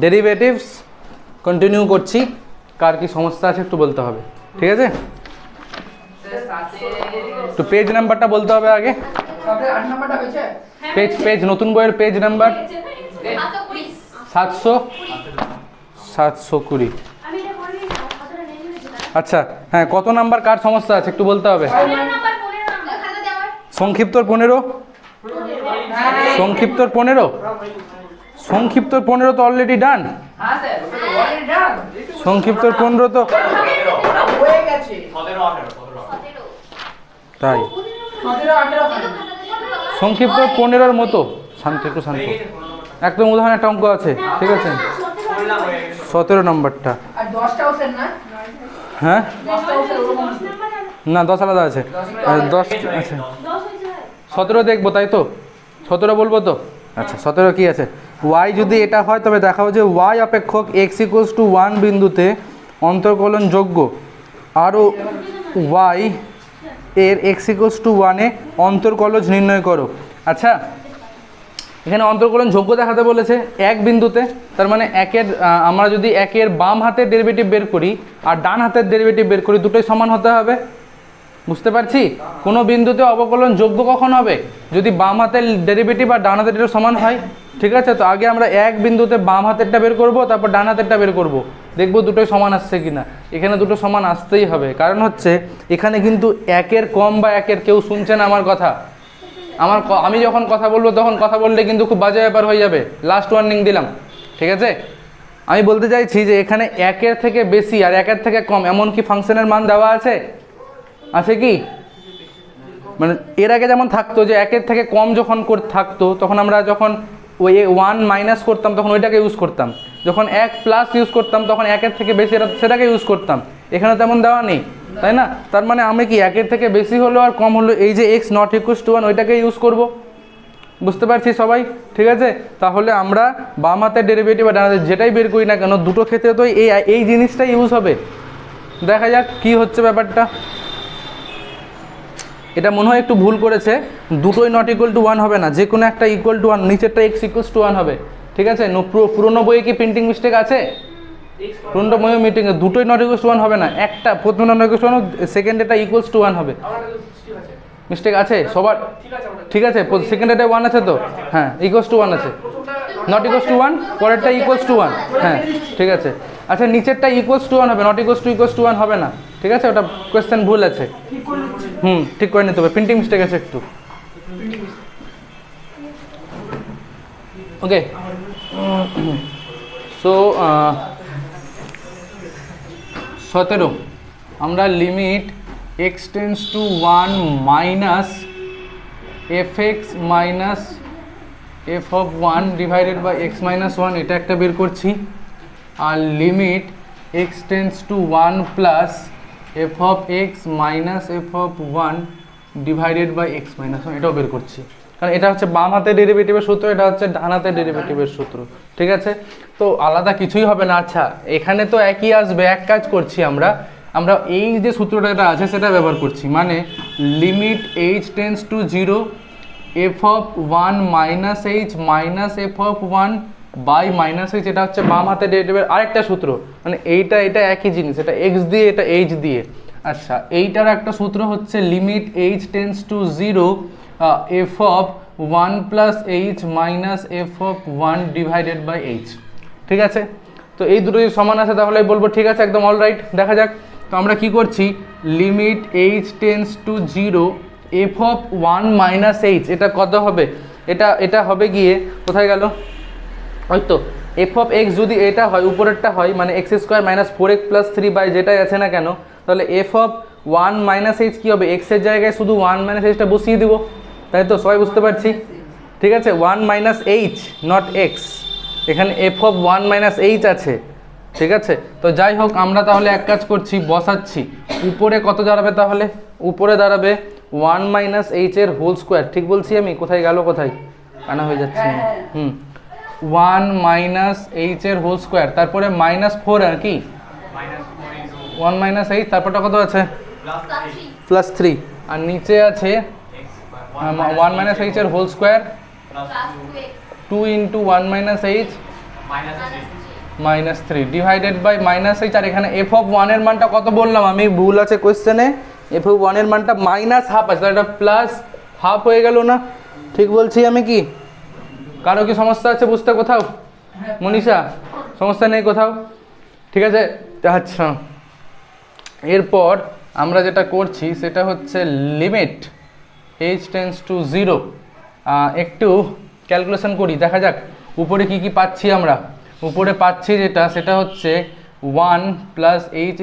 Derivatives continue করছি, কার কি সমস্যা আছে একটু বলতে হবে, ঠিক আছে? তো পেজ নাম্বারটা বলতে হবে আগে। পেজ নতুন বইয়ের পেজ নাম্বার 720। আচ্ছা হ্যাঁ, কত নাম্বার কার সমস্যা আছে একটু বলতে হবে। সংক্ষিপ্তর 15। সংক্ষিপ্তর 15 তো অলরেডি ডান। সংক্ষিপ্তর 15 তো তাই, সংক্ষিপ্ত 15-র মতো। শান্ত, একটু শান্ত, একদম উদাহরণ একটা অঙ্ক আছে, ঠিক আছে? 17 নম্বরটা। হ্যাঁ না, 10 আলাদা আছে, 10 আচ্ছা 17 দেখবো, তাই তো? 17 বলবো তো? আচ্ছা 17 কি আছে? y যদি এটা হয় তবে দেখাবো যে y অপেক্ষক x = 1 বিন্দুতে অন্তর্কলন যোগ্য, আরও y এর x = 1-এ অন্তর্কলজ নির্ণয় করো। আচ্ছা এখানে অন্তর্কলন যোগ্য দেখাতে বলেছে এক বিন্দুতে, তার মানে আমরা যদি একের বাম হাতের ডেরিভেটিভ বের করি আর ডান হাতের ডেরিভেটিভ বের করি, দুটোই সমান হতে হবে। বুঝতে পারছি? কোনো বিন্দুতে অবকলন যোগ্য কখন হবে? যদি বাম হাতের ডেরিভেটিভ আর ডান হাতের ডেরিভেটিভ সমান হয়, ঠিক আছে? তো আগে আমরা এক বিন্দুতে বাম হাতেরটা বের করব, তারপর ডান হাতেরটা বের করব, দেখব দুটোই সমান আসছে কিনা। এখানে দুটো সমান আসতেই হবে, কারণ হচ্ছে এখানে কিন্তু একের কম বা একের কেউ শুনছে না আমার কথা। আমি যখন কথা বলবো তখন কথা বললে কিন্তু খুব বাজে ব্যাপার হয়ে যাবে, লাস্ট ওয়ার্নিং দিলাম, ঠিক আছে? আমি বলতে চাইছি যে এখানে একের থেকে বেশি আর একের থেকে কম এমন কি ফাংশনের মান দেওয়া আছে? আছে কি? মানে এর আগে যেমন থাকতো যে একের থেকে কম যখন থাকতো তখন আমরা যখন ওই 1 মাইনাস করতাম তখন ওইটাকে ইউজ করতাম, যখন 1 প্লাস ইউজ করতাম তখন একের থেকে বেশি সেটাকে ইউজ করতাম। এখানে তেমন দেওয়া নেই, তাই না? তার মানে আমি কি একের থেকে বেশি হলো আর কম হলো এই যে x ≠ = 1 ওইটাকে ইউজ করব। বুঝতে পারছি সবাই? ঠিক আছে, তাহলে আমরা বাম হাতের ডেরিভেটিভ বা ডান হাতের যেটাই বের করি না কেন দুটো ক্ষেত্রে তো এই জিনিসটাই ইউজ হবে। দেখা যাক কি হচ্ছে ব্যাপারটা। এটা মনে হয় একটু ভুল করেছে, দুটোই ≠ 1 হবে না, যে কোনো একটা =1, নিচেরটা x = 1 হবে, ঠিক আছে? পুরোনো বইয়ে কি প্রিন্টিং মিস্টেক আছে? পুরোনো বইয়ে দুটোই ≠ 1 হবে না, একটা প্রথম ≠ 1, সেকেন্ডেরটা =1 হবে। মিস্টেক আছে সবার? ঠিক আছে, সেকেন্ডেরটা 1 আছে তো? হ্যাঁ =1 আছে, ≠ 1, পরেরটা =1, হ্যাঁ ঠিক আছে। আচ্ছা নিচেরটা =1 হবে, ≠ =1 হবে না, ঠিক আছে? ওটা কোয়েশ্চেন ভুল আছে, ঠিক করে নিতে হবে, প্রিন্টিং মিস্টেক আছে একটু। ওকে, সো 17 আমরা limit x tends to 1 minus fx minus f(1) divided by x minus 1 এটা একটা বের করছি, আর limit x tends to 1 plus f(x minus f(1) divided by x minus 1 এটাও বের করছি, কারণ এটা হচ্ছে বাম হাতের ডেরিভেটিভের সূত্র, এটা হচ্ছে ডান হাতের ডেরিভেটিভের সূত্র, ঠিক আছে? তো আলাদা কিছুই হবে না। আচ্ছা এখানে তো একই আসবে, এক কাজ করছি আমরা এই যে সূত্রটা আছে সেটা ব্যবহার করছি, মানে limit h tends to 0 f(1) minus h minus f(1) by minus h, এটা হচ্ছে বাম হাতের ডেরিভেটিভের আরেকটা সূত্র, মানে এটা একই জিনিস, এটা x দিয়ে এটা h দিয়ে। আচ্ছা এইটার একটা সূত্র হচ্ছে limit h tends to 0 f(1 plus h minus f(1) divided by h, ঠিক আছে? তো এই দুটো যদি সমান আছে তাহলে বলবো ঠিক আছে, একদম অল রাইট। দেখা যাক, তো আমরা কি করছি, limit h tends to 0 f(1 minus h), এটা কত হবে? এটা হবে গিয়ে কোথায় গেল, হয়তো f(x) যদি এটা হয় উপরেরটা হয় মানে x² - 4x + 3 বাই যেটাই আছে না কেন, তাহলে f(1 মাইনাস h) কী হবে, x এর জায়গায় শুধু 1 মাইনাস h টা বসিয়ে দিব, তাই তো? সবাই বুঝতে পারছি, ঠিক আছে? 1 মাইনাস h নট x, এখানে f(1 মাইনাস h) আছে, ঠিক আছে? তো যাই হোক আমরা তাহলে এক কাজ করছি, বসাচ্ছি উপরে কত দাঁড়াবে, তাহলে উপরে দাঁড়াবে 1 মাইনাস h এর হোল স্কোয়ার, ঠিক বলছি আমি? কোথায় গেল, কোথায় কানা হয়ে যাচ্ছে, 1 মাইনাস h এর হোল স্কোয়ার, তারপরে -4 আর কি 1 মাইনাস h, তারপরটা কত আছে +3, আর নিচে আছে 1 মাইনাস h এর whole square 2 × 1 minus h -3 divided by -h। আর এখানে f(1) এর মানটা কত বললাম আমি, ভুল আছে কোশ্চেনে, f(1) এর মানটা -½ আছে, তাহলে এটা +½ হয়ে গেল না? ঠিক বলছি আমি কি? কারো কি সমস্যা আছে বুঝতে কোথাও? মনীষা, সমস্যা নেই কোথাও? ঠিক আছে। আচ্ছা, এরপর আমরা যেটা করছি সেটা হচ্ছে লিমিট h টেন্ডস টু 0। একটু ক্যালকুলেশন করি, দেখা যাক উপরে কি কি পাচ্ছি আমরা। উপরে পাচ্ছি যেটা সেটা হচ্ছে 1 + h²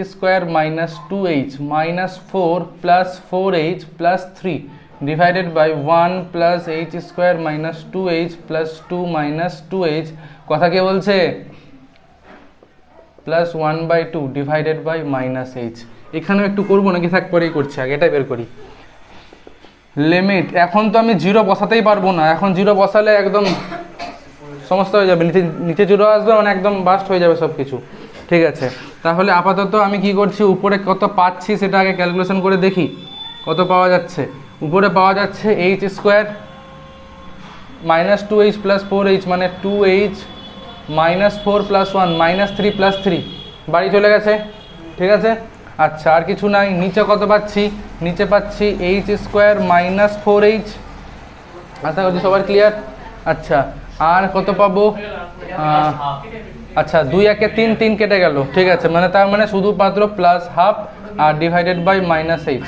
- 2h - 4 + 4h + 3 divided by 1 + h² - 2h + 2 - 2h। কথা কে বলছে? +1/2 ডিভাইডেড বাই -h। এখানেও একটু করবো নাকি, থাক পরেই করছি, আগে এটা বের করি। লিমিট, এখন তো আমি 0 বসাতেই পারবো না, এখন 0 বসালে একদম সমস্যা হয়ে যাবে, নিচে 0 আসবে মানে একদম বাস্ট হয়ে যাবে সব কিছু। ঠিক আছে, তাহলে আপাতত আমি কি করছি, উপরে কত পাচ্ছি সেটা আগে ক্যালকুলেশন করে দেখি কত পাওয়া যাচ্ছে। উপরে পাওয়া যাচ্ছে h² - 2h + 4h মানে 2h - 4 + 1 -3 + 3 বাড়ি চলে গেছে। ঠিক আছে, আচ্ছা আর কিছু নাই। নিচে কত পাচ্ছি? নিচে পাচ্ছি h² - 4h। আশা করছি সবার ক্লিয়ার। আচ্ছা, আর কত পাবো? আচ্ছা 2 × 3 3 কেটে গেল। ঠিক আছে, মানে তার মানে শুধুমাত্র +½ আর ডিভাইডেড বাই -h।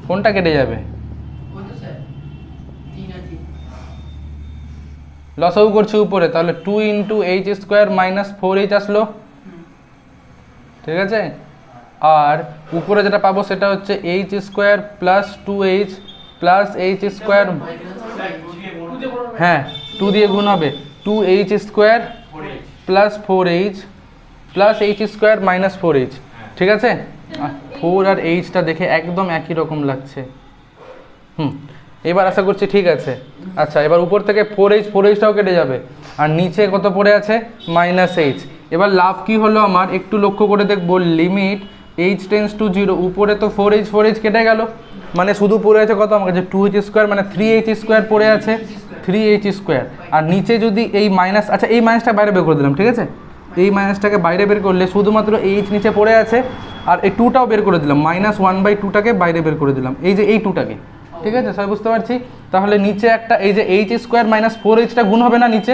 কোনটা কেটে যাবে? লসাগু করছি উপরে, তাহলে 2 × h² - 4h আসলো। ঠিক আছে, আর উপরে যেটা পাবো সেটা হচ্ছে h² + 2h + h², হ্যাঁ 2 দিয়ে গুণ হবে, 2h² + 4h + h² - 4h। ঠিক আছে, 4 আর এইচটা দেখে একদম একই রকম লাগছে। এবার আশা করছি ঠিক আছে। আচ্ছা, এবার উপর থেকে 4hটাও কেটে যাবে, আর নিচে কত পড়ে আছে? -h। এবার লাভ কি হলো আমার একটু লক্ষ্য করে দেখবো, লিমিট h টেন্ডস টু 0। উপরে তো 4h কেটে গেল, মানে শুধু পড়ে আছে কত আমার কাছে? 2h² মানে 3h² পড়ে আছে, 3h²। আর নিচে যদি এই মাইনাস, আচ্ছা এই মাইনাসটা বাইরে বের করে দিলাম। ঠিক আছে, এই মাইনাসটাকে বাইরে বের করলে শুধুমাত্র h নিচে পড়ে আছে, আর এই 2টাও বের করে দিলাম, -1/2টাকে বাইরে বের করে দিলাম, এই যে এই 2টাকে। ঠিক আছে, সবাই বুঝতে পারছি? তাহলে নিচে একটা এই যে h² - 4hটা গুণ হবে না, নিচে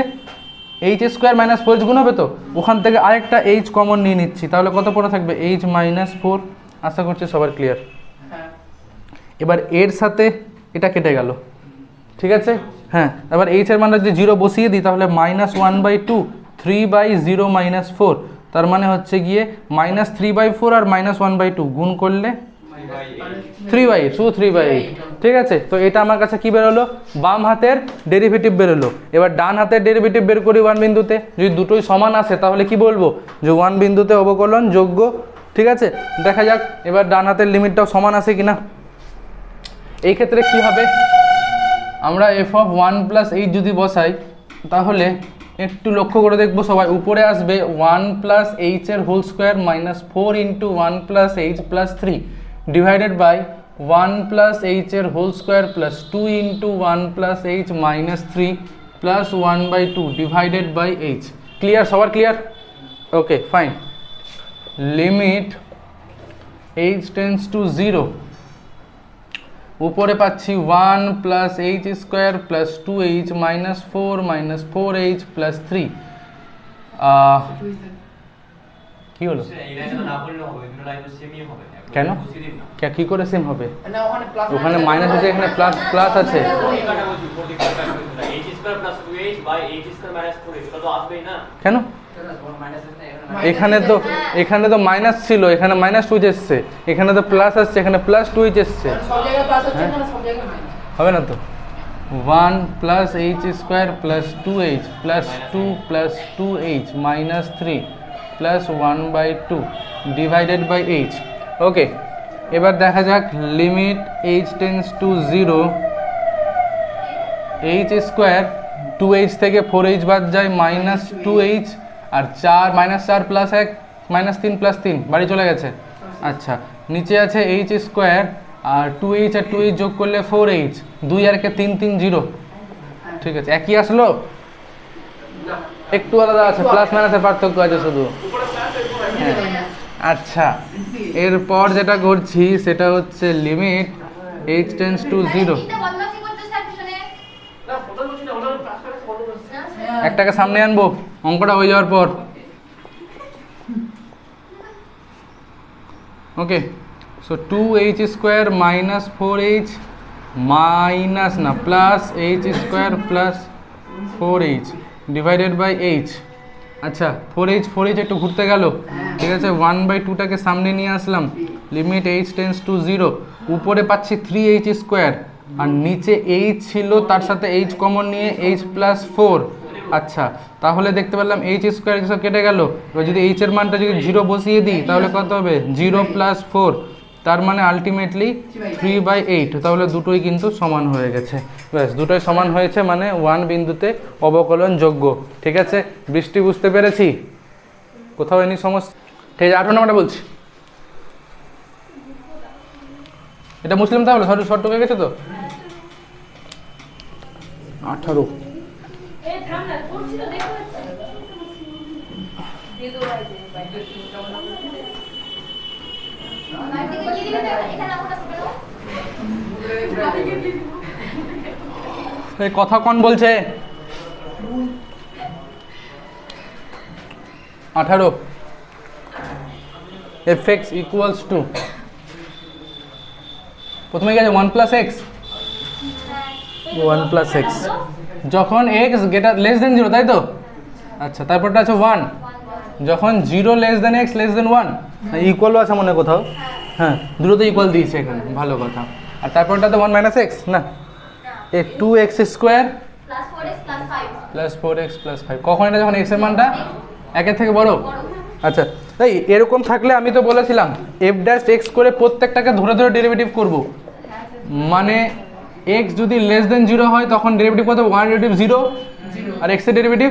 h² - 4h গুণ হবে, তো ওখান থেকে আরেকটা h কমন নিয়ে নিচ্ছি, তাহলে কত পড়ে থাকবে? h - 4। আশা করছি সবার ক্লিয়ার। এবার এর সাথে এটা কেটে গেল। ঠিক আছে, হ্যাঁ এবার h এর মানটা যদি 0 বসিয়ে দিই তাহলে -1/2 3/0 - 4, তার মানে হচ্ছে গিয়ে -3/4 আর -1/2 গুণ করলে 3/8, শুধু 3/8। ঠিক আছে, তো এটা আমার কাছে কি বেরোলো? বাম হাতের ডেরিভেটিভ বেরোলো। এবার ডান হাতের ডেরিভেটিভ বের করি 1 বিন্দুতে, যদি দুটোই সমান আসে তাহলে কি বলবো? যে 1 বিন্দুতে অবকলন যোগ্য। ঠিক আছে, দেখা যাক এবার ডান হাতের লিমিটটাও সমান আসে কিনা। এই ক্ষেত্রে কি হবে? আমরা f(1 + h) যদি বসাই তাহলে একটু লক্ষ্য করে দেখবো সবাই, উপরে আসবে 1 + h এর whole square - 4 × 1 + h + 3 divided by 1 + h এর whole square + 2 × 1 + h - 3 + 1/2 divided by h। Clear? সবার clear? Okay fine. Limit h tends to 0। উপরে পাচ্ছি 1 + h² + 2h - 4 - 4h + 3। কি হলো? কেন? কি করে সেম হবে? ওখানে মাইনাস আছে, এখানে প্লাস আছে। কেন? এখানে তো মাইনাস ছিল, এখানে -2h এসছে, এখানে তো প্লাস আসছে, এখানে +2h এসছে। হবে না তো? 1 + h² + 2h + 2 + 2h - 3 + 1/2 divided by h। ওকে, এবার দেখা যাক limit h tends to 0। h² 2h থেকে 4h বাদ যায়, -2h, আর 4 -4 + 1 -3 + 3 বাড়ি চলে গেছে। আচ্ছা, নিচে আছে h² আর 2h আর 2h যোগ করলে 4h, 2 আর 3 3 0। ঠিক আছে, একই আসলো? একটু আলাদা আছে, প্লাস মাইনাসের পার্থক্য আছে শুধু। হ্যাঁ। আচ্ছা, এরপর যেটা করছি সেটা হচ্ছে লিমিট h টেন্স টু 0। একটাকে সামনে আনবো অঙ্কটা হয়ে যাওয়ার পর। Okay, so 2h square minus 4h minus না plus h square plus 4h divided by h। আচ্ছা, 4h একটু ঘুরতে গেল, ঠিক আছে, 1/2টাকে সামনে নিয়ে আসলাম, লিমিট h টেন্স টু 0। উপরে পাচ্ছি 3h স্কোয়ার, আর নিচে h ছিল, তার সাথে h কমন নিয়ে h প্লাস 4। আচ্ছা, তাহলে দেখতে পেলাম h স্কোয়ার সব কেটে গেল। এবার যদি h এর মানটা যদি 0 বসিয়ে দিই তাহলে কত হবে, 0 প্লাস 4, তার মানে আলটিমেটলি 3/8। তাহলে দুটোই কিন্তু সমান হয়ে গেছে। ব্যাস, দুটোই সমান হয়েছে, মানে 1 বিন্দুতে অবকলন যোগ্য। ঠিক আছে, বৃষ্টি বুঝতে পেরেছি? কোথাও এনি সমস্যা? ঠিক আছে, 18 নম্বরটা বলছি। এটা মুসলিম তাহলে শর্ট হয়ে গেছে তো। 18 কথা কোন বলছে? 18 fx ইকুয়ালস টু, প্রথমে গেছে 1 প্লাস এক্স, 1 প্লাস এক্স যখন এক্স গ্রেটার লেস দেন 0, তাই তো? আচ্ছা, তারপরটা আছে 1 যখন 0 less than x less than 1, ইকুয়ালও আছে মনে কোথাও। হ্যাঁ, দুটো ইকুয়াল দিয়েছে এখানে, ভালো কথা। আর তারপরটা তো 1 মাইনাস এক্স না, 2x square plus 4x plus 5। কখন এটা, যখন এক্স এর মানটা 1-এর থেকে বড়। আচ্ছা, তাই এরকম থাকলে আমি তো বলেছিলাম f ড্যাশ এক্স করে প্রত্যেকটাকে ধরে ধরে ডেরিভেটিভ করব। মানে x যদি লেস দেন 0 হয় তখন ডেরিভেটিভ কত, 1 ডেরিভেটিভ 0, আর x এর ডেরিভেটিভ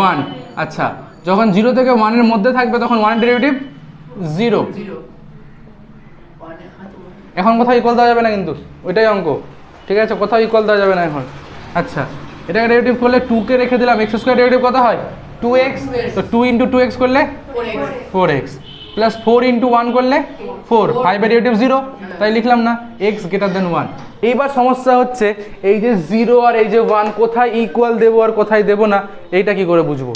1। আচ্ছা, যখন 0 থেকে 1 এর মধ্যে থাকবে তখন 1 ডেরিভেটিভ 0। এখন কোথাও ইকুয়াল দেওয়া যাবে না কিন্তু, ওইটাই অঙ্ক। ঠিক আছে, কোথাও ইকুয়াল দেওয়া যাবে না এখন। আচ্ছা, এটাকে ডেরিভেটিভ করলে 2কে রেখে দিলাম, এক্স স্কোয়ার ডেরিভেটিভ কত হয়, 2x, তো 2 ইন্টু 2x করলে 4x, প্লাস 4 ইন্টু 1 করলে 4, 5 এর ডেরিভেটিভ 0, তাই লিখলাম না, x গ্রেটার দেন 1। এইবার সমস্যা হচ্ছে এই যে 0 আর এই যে 1 কোথায় ইকুয়াল দেবো আর কোথায় দেবো না, এইটা কি করে বুঝবো?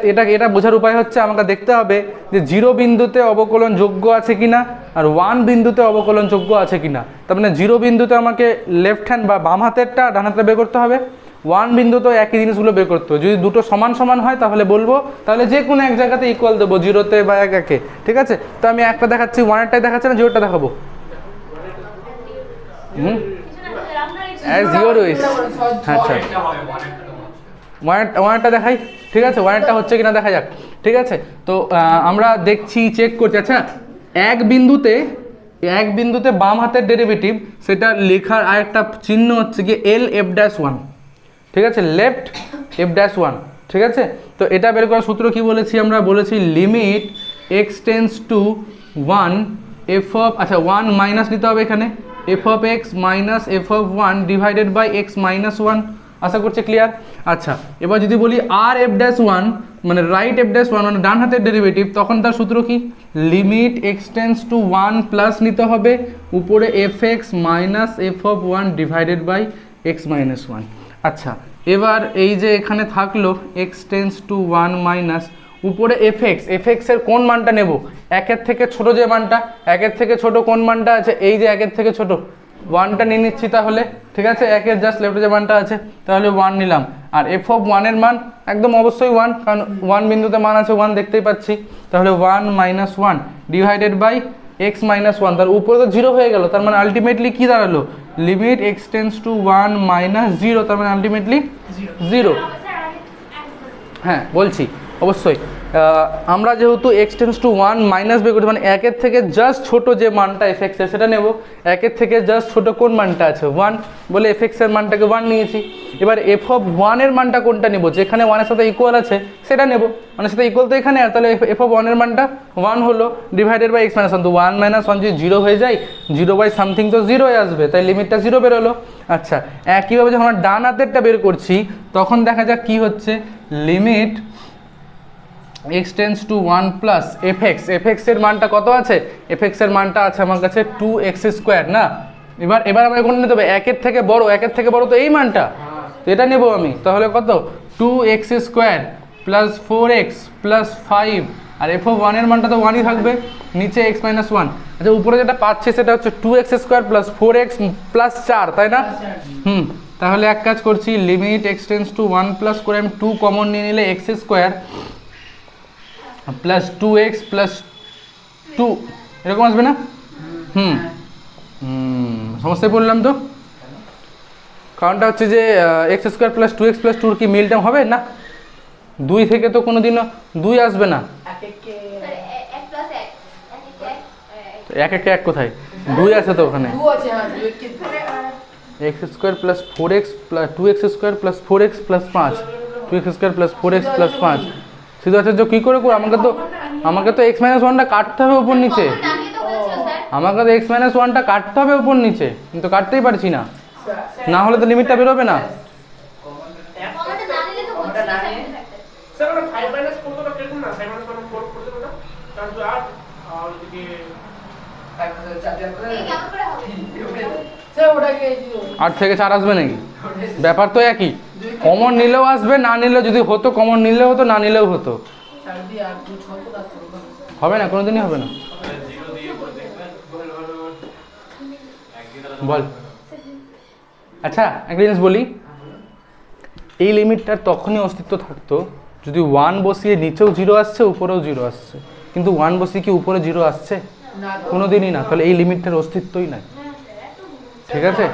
এটা বোঝার উপায় হচ্ছে আমাকে দেখতে হবে যে 0 বিন্দুতে অবকলন যোগ্য আছে কিনা আর 1 বিন্দুতে অবকলন যোগ্য আছে কিনা। তার মানে 0 বিন্দুতে আমাকে লেফট হ্যান্ড বা বাম হাতেরটা ডান হাতটা বের করতে হবে, 1 বিন্দুতেও একই জিনিসগুলো বের করতে হবে। যদি দুটো সমান সমান হয় তাহলে বলবো, তাহলে যে কোনো এক জায়গাতে ইকুয়াল দেবো, 0-তে বা 1-এ। ঠিক আছে, তো আমি একটা দেখাচ্ছি, 1-এরটাই দেখাচ্ছে না, 0-টা দেখাবো। As your wish. আচ্ছা, 1-এরটা দেখাই। ঠিক আছে, 1-এরটা হচ্ছে কিনা দেখা যাক। ঠিক আছে, তো আমরা দেখছি, চেক করছি। আচ্ছা, এক বিন্দুতে বাম হাতের ডেরিভেটিভ, সেটা লেখার আরেকটা চিহ্ন হচ্ছে কি LF-1। ঠিক আছে, লেফট f-1। ঠিক আছে, তো এটা বের করার সূত্র কি বলেছি আমরা, বলেছি limit x tends to 1 f of, আচ্ছা 1 মাইনাস নিতে হবে এখানে, f of x minus f of 1 divided by x minus 1। আশা করছি ক্লিয়ার। আচ্ছা, এবার যদি বলি আর f-1 মানে রাইট f-1 মানে ডান হাতের ডেরিভেটিভ, তখন তার সূত্র কি, limit x tends to 1 plus নিতে হবে, উপরে fx minus f of 1 divided by x minus 1। আচ্ছা, এবার এই যে এখানে থাকলো x টেন্স টু 1 মাইনাস, উপরে fx এর কোন মানটা নেব, 1-এর থেকে ছোট যে মানটা, 1-এর থেকে ছোট কোন মানটা আছে, এই যে 1-এর থেকে ছোট 1টা নিয়ে নিচ্ছি তাহলে। ঠিক আছে, 1-এর জাস্ট লেফটে যে মানটা আছে, তাহলে 1 নিলাম। আর f অফ 1 এর মান একদম অবশ্যই 1, কারণ 1 বিন্দুতে মান আছে 1, দেখতেই পাচ্ছি। তাহলে 1 minus 1 divided by x minus 1, তার উপরে তো 0 হয়ে গেল, তার মানে আলটিমেটলি কি দাঁড়ালো, limit x tends to 1 minus 0, তার মানে আলটিমেটলি 0। হ্যাঁ বলছি, অবশ্যই আমরা যেহেতু x tends to one minus বের করছি, মানে একের থেকে জাস্ট ছোটো যে মানটা এফ এক্সের সেটা নেব। একের থেকে জাস্ট ছোটো কোন মানটা আছে, ওয়ান, বলে এফ এক্সের মানটাকে ওয়ান নিয়েছি। এবার এফ অফ ওয়ানের মানটা কোনটা নেব, যেখানে ওয়ানের সাথে ইকুয়াল আছে সেটা নেব, ওয়ানের সাথে ইকুয়াল তো এখানে, আর তাহলে এফ অফ ওয়ানের মানটা ওয়ান হলো, divided by x minus one, তো ওয়ান মাইনাস ওয়ান যদি জিরো হয়ে যায়, জিরো বাই সামথিং তো জিরোই আসবে, তাই লিমিটটা জিরো বেরোলো। আচ্ছা, একইভাবে যখন আমরা ডান হাতেরটা বের করছি তখন দেখা যাক কী হচ্ছে, limit x tends to one plus f x, F এক্সের মানটা কত আছে, এফ এক্সের মানটা আছে আমার কাছে টু এক্স স্কোয়ার না। এবার আমাকে কোনটা নিতে হবে, একের থেকে বড় তো এই মানটা, তো এটা নেব আমি, তাহলে কত, two x square plus four x plus five, আর এফ অফ ওয়ানের মানটা তো ওয়ানই থাকবে, নিচে এক্স মাইনাস ওয়ান। আচ্ছা, উপরে যেটা পাচ্ছে সেটা হচ্ছে two x square plus four x plus চার, তাই না? তাহলে এক কাজ করছি, limit x tends to one plus করে আমি টু কমন নিয়ে নিলে x square plus two x plus two, এরকম আসবে না? সমস্যায় পড়লাম তো, কারণটা হচ্ছে যে x square plus two x plus টুর কি মিল টার্ম হবে না, দুই থেকে তো কোনো দিনও দুই আসবে না, এক একে এক কোথায়, দুই আছে তো ওখানে, x square plus four x plus two x square plus four x plus পাঁচ, two x square plus four x plus পাঁচ। শুধু আচার্য কী করে আমাকে তো এক্স মাইনাস ওয়ানটা কাটতে হবে উপর নিচে, আমাকে তো এক্স মাইনাস ওয়ানটা কাটতে হবে উপর নিচে, কিন্তু কাটতেই পারছি না, না হলে তো লিমিটটা বেরোবে না। আট থেকে চার আসবে নাকি, ব্যাপার তো একই, কমন নিলেও আসবে, না নিলেও, যদি হতো কমন নিলেও হতো, না নিলেও হতো, হবে না, কোনোদিনই হবে না। বল। আচ্ছা, একটা জিনিস বলি, এই লিমিটটার তখনই অস্তিত্ব থাকতো যদি ওয়ান বসিয়ে নিচেও জিরো আসছে, উপরেও জিরো আসছে, কিন্তু ওয়ান বসিয়ে কি উপরে জিরো আসছে, কোনোদিনই না, তাহলে এই লিমিটটার অস্তিত্বই নাই, ঠিক আছে?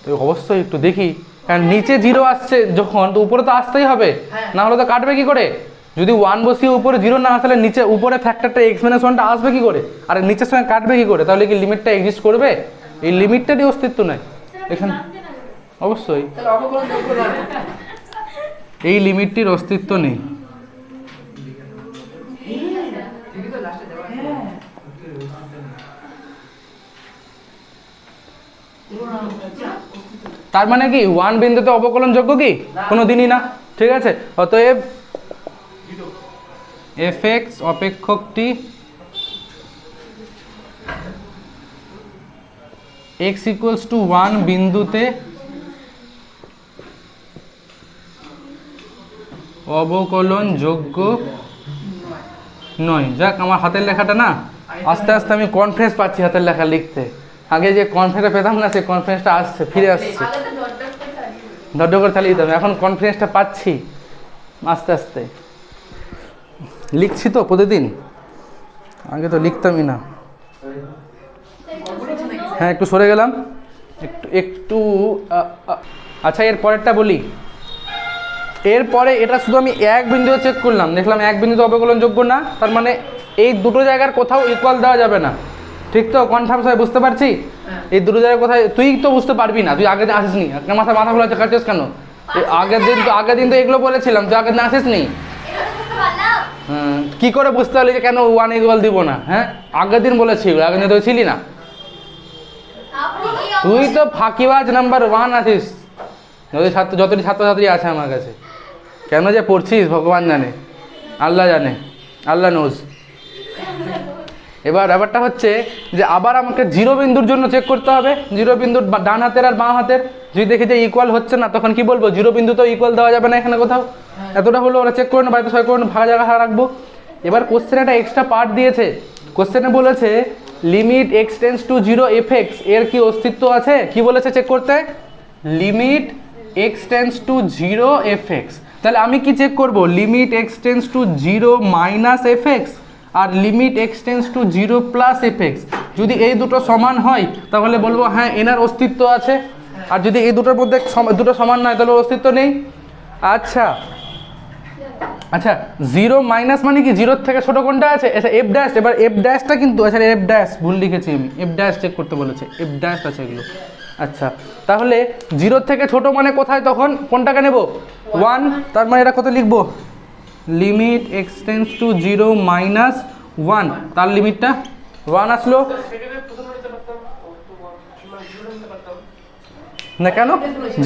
তো অবশ্যই একটু দেখি, কারণ নিচে জিরো আসছে যখন, তো উপরে তো আসতেই হবে, না হলে তো কাটবে কি করে, যদি ওয়ান বসিয়ে উপরে জিরো না আসলে নিচে উপরে ফ্যাক্টরটা এক্স মাইনাস ওয়ানটা আসবে কি করে, আর নিচের সঙ্গে কাটবে কি করে, তাহলে কি লিমিটটা এক্সিস্ট করবে, এই লিমিটটারই অস্তিত্ব নাই এখানে, অবশ্যই এই লিমিটটির অস্তিত্ব নেই। তার মানে কি ওয়ান বিন্দুতে অবকলনযোগ্য কি, কোনো দিনই না, ঠিক আছে? অতএব এফ এক্স অপেক্ষকটি এক্স ইকুয়ালস টু ওয়ান বিন্দুতে অবকলনযোগ্য নয়। যাক, আমার হাতের লেখাটা না আস্তে আস্তে আমি কনফিডেন্স পাচ্ছি হাতের লেখা লিখতে, আগে যে কনফিডেন্স পেতাম না, সেই কনফিডেন্সটা আসছে, ফিরে আসছে, ধৈর্য করে চালিয়ে দিতাম, এখন কনফিডেন্সটা পাচ্ছি আস্তে আস্তে, লিখছি তো প্রতিদিন, আগে তো লিখতামই না। হ্যাঁ, একটু সরে গেলাম, একটু আচ্ছা, এর পরেরটা বলি, এরপরে এটা শুধু আমি এক বিন্দুতে চেক করলাম, দেখলাম এক বিন্দুতে অবকলনযোগ্য না, তার মানে এই দুটো জায়গার কোথাও ইকুয়াল দেওয়া যাবে না, ঠিক তো? কনফার্ম সবাই বুঝতে পারছি? এই দুটো জায়গায় কোথায়, তুই তো বুঝতে পারবি না, তুই আগে আসিস নি, মাথা খোলা কাটছিস কেন? আগের দিন তো এগুলো বলেছিলাম, তুই আগের দিন আসিস নি, কি করে বুঝতে পারলি যে কেন ওয়ান ইকুয়াল দিব না? হ্যাঁ, আগের দিন বলেছিল, আগের দিন তো ছিলি না, তুই তো ফাঁকিবাজ নাম্বার ওয়ান আছিস, যতটি ছাত্রছাত্রী আছে আমার কাছে, কেন যে পড়ছিস ভগবান জানে, আল্লাহ জানে, আল্লাহ নোজ। এবার ব্যাপারটা হচ্ছে যে আবার আমাকে জিরো বিন্দুর জন্য চেক করতে হবে, জিরো বিন্দুর ডান হাতের আর বাঁ হাতের, যদি দেখি যে ইকুয়াল হচ্ছে না, তখন কি বলবো, জিরো বিন্দু তো ইকুয়াল দেওয়া যাবে না এখানে কোথাও, এতটা হলো ওরা চেক করে না, বাড়িতে সবাই করে ফাঁকা জায়গা রাখবো। এবার কোশ্চেনে একটা এক্সট্রা পার্ট দিয়েছে, কোশ্চেনে বলেছে limit x tends to zero f x এর কি অস্তিত্ব আছে, কি বলেছে চেক করতে, limit x tends to zero f x. তাহলে আমি কি চেক করব, limit x tends to zero minus f x আর limit x tends to zero plus f x. যদি এই দুটো সমান হয় তাহলে বলবো হ্যাঁ এনার অস্তিত্ব আছে, আর যদি এই দুটোর মধ্যে দুটো সমান নয় তাহলে অস্তিত্ব নেই। আচ্ছা আচ্ছা, জিরো মাইনাস মানে কি, জিরোর থেকে ছোট কোনটা আছে? আচ্ছা এফ ড্যাশ, এবার এফ ড্যাশটা কিন্তু, আচ্ছা এফ ড্যাশ ভুল লিখেছি আমি, এফ ড্যাশ চেক করতে বলেছে, এফ ড্যাশ আছে এগুলো। আচ্ছা তাহলে জিরোর থেকে ছোট মানে কোথায়, তখন কোনটাকে নেব? 1, তার মানে এটা কত লিখবো? লিমিট এক্সটেন্স টু 0 মাইনাস 1, তার লিমিটটা 1 আসলো না কেন?